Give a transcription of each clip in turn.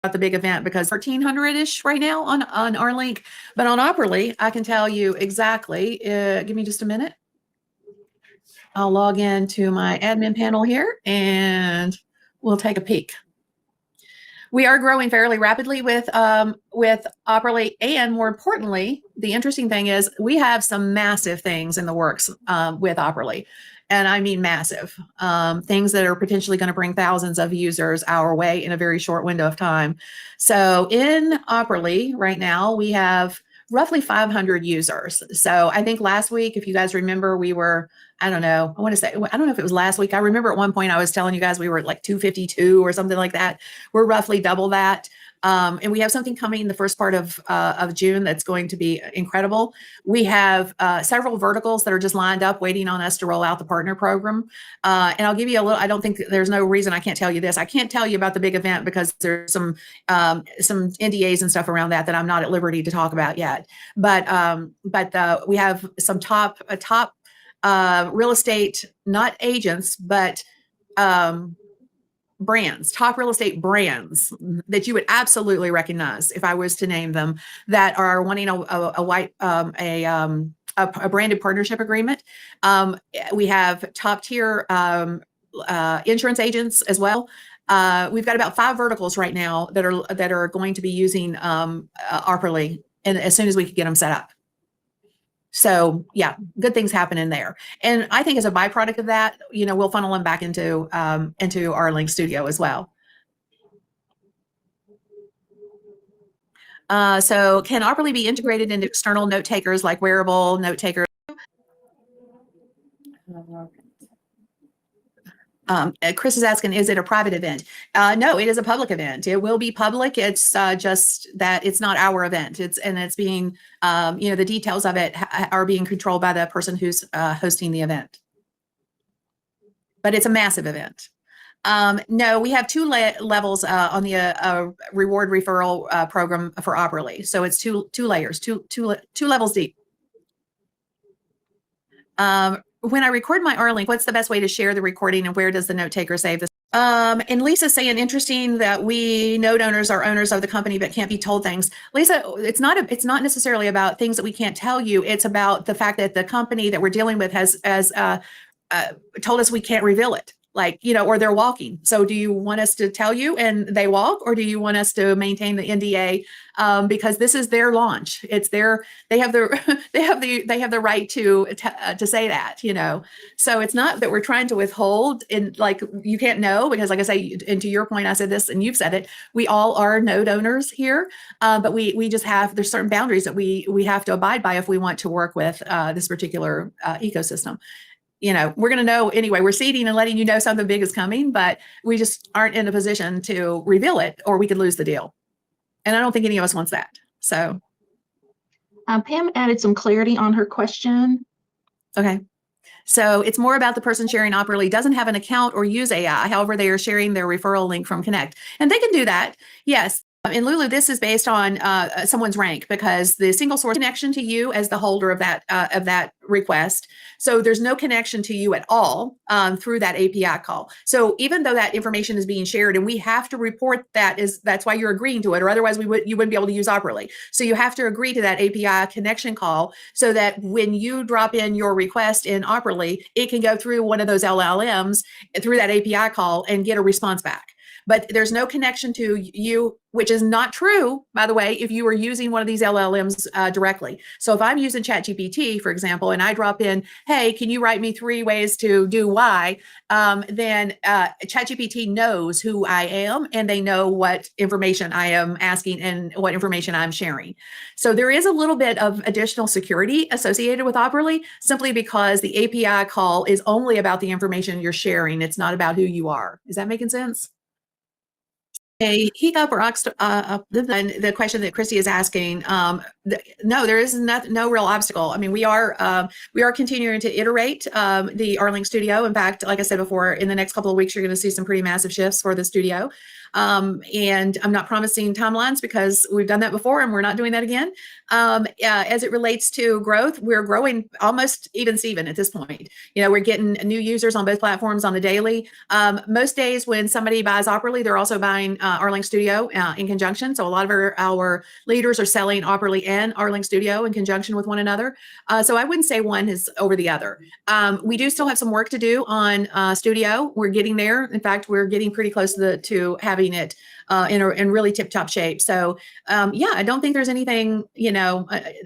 about the big event because 1,300-ish right now on our link, but on Operly, I can tell you exactly. Give me just a minute. I'll log into my admin panel here and we'll take a peek. We are growing fairly rapidly with Operly, and more importantly, the interesting thing is we have some massive things in the works with Operly. And I mean massive things that are potentially going to bring thousands of users our way in a very short window of time. So in Operly right now, we have roughly 500 users. So I think last week, if you guys remember, we were, I don't know, I want to say, I don't know if it was last week. I remember at one point I was telling you guys we were at like 252 or something like that. We're roughly double that. And we have something coming in the first part of June that's going to be incredible. We have several verticals that are just lined up waiting on us to roll out the partner program. And I'll give you a little, I don't think there's no reason I can't tell you this. I can't tell you about the big event because there's some NDAs and stuff around that I'm not at liberty to talk about yet. But we have some top real estate, not agents, but brands, top real estate brands that you would absolutely recognize if I was to name them, that are wanting a branded partnership agreement. We have top tier insurance agents as well. We've got about 5 verticals right now that are going to be using Operly, and as soon as we can get them set up. So yeah, good things happening there. And I think as a byproduct of that, we'll funnel them back into our Link Studio as well. So can Operly be integrated into external note takers like wearable note takers? Chris is asking, is it a private event? No, it is a public event. It will be public. It's just that it's not our event. It's being, the details of it are being controlled by the person who's hosting the event. But it's a massive event. No, we have 2 levels on the reward referral program for Operly. So it's two layers, two levels deep. When I record my R-Link, what's the best way to share the recording, and where does the note taker save this? And Lisa's saying, interesting that we note owners are owners of the company but can't be told things. Lisa, it's not necessarily about things that we can't tell you. It's about the fact that the company that we're dealing with has told us we can't reveal it. Or they're walking. So do you want us to tell you and they walk, or do you want us to maintain the NDA? Because this is their launch. It's they have the right to say that, So it's not that we're trying to withhold, and you can't know, because like I say, and to your point, I said this and you've said it, we all are node owners here. But we just there's certain boundaries that we have to abide by if we want to work with this particular ecosystem. We're going to know anyway. We're seeding and letting you know something big is coming, but we just aren't in a position to reveal it, or we could lose the deal. And I don't think any of us wants that. So Pam added some clarity on her question. Okay. So it's more about the person sharing Operly doesn't have an account or use AI. However, they are sharing their referral link from Connect. And they can do that. Yes. And Lulu, this is based on someone's rank, because the single source connection to you as the holder of that request. So there's no connection to you at all through that API call. So even though that information is being shared, and we have to report that's why you're agreeing to it, or otherwise you wouldn't be able to use Operly. So you have to agree to that API connection call, so that when you drop in your request in Operly, it can go through one of those LLMs through that API call and get a response back. But there's no connection to you, which is not true, by the way, if you are using one of these LLMs directly. So if I'm using ChatGPT, for example, and I drop in, hey, can you write me 3 ways to do Y? Then ChatGPT knows who I am, and they know what information I am asking and what information I'm sharing. So there is a little bit of additional security associated with Operly, simply because the API call is only about the information you're sharing. It's not about who you are. Is that making sense? A hiccup or the question that Christy is asking, no, there is no real obstacle. I mean, we are continuing to iterate the R-Link Studio. In fact, like I said before, in the next couple of weeks, you're going to see some pretty massive shifts for the studio. And I'm not promising timelines, because we've done that before and we're not doing that again. As it relates to growth, we're growing almost even Steven at this point. We're getting new users on both platforms on the daily. Most days when somebody buys Operly, they're also buying Arling Studio in conjunction. So a lot of our leaders are selling Operly and Arling Studio in conjunction with one another. So I wouldn't say one is over the other. We do still have some work to do on Studio. We're getting there. In fact, we're getting pretty close to having it in really tip-top shape. So yeah, I don't think there's anything,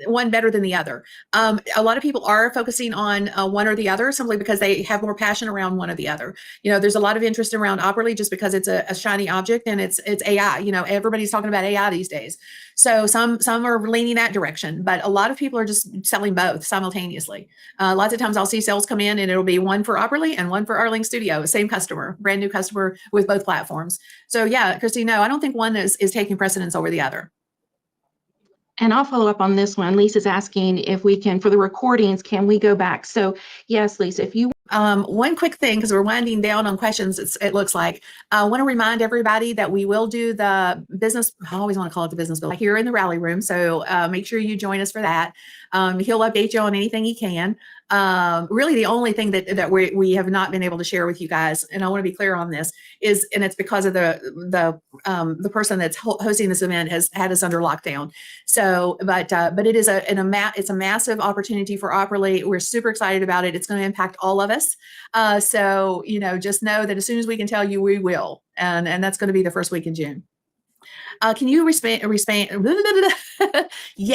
one better than the other. A lot of people are focusing on one or the other simply because they have more passion around one or the other. There's a lot of interest around Operly just because it's a shiny object and it's AI. Everybody's talking about AI these days. So some are leaning that direction, but a lot of people are just selling both simultaneously. Lots of times I'll see sales come in and it'll be one for Operly and one for Arling Studio, same customer, brand new customer with both platforms. So yeah, Christy, no, I don't think one is taking precedence over the other. And I'll follow up on this one. Lisa's asking if we can, for the recordings, can we go back? So yes, Lisa, if you one quick thing, because we're winding down on questions, it looks like. I want to remind everybody that we will do the business, I always want to call it the business build, here in the rally room. So make sure you join us for that. He'll update you on anything he can. Really the only thing that we have not been able to share with you guys, and I want to be clear on this, is, and it's because of the person that's hosting this event has had us under lockdown. So, but it is it's a massive opportunity for Operly. We're super excited about it. It's going to impact all of us. So, just know that as soon as we can tell you, we will. And that's going to be the first week in June. Can you respond? Yeah.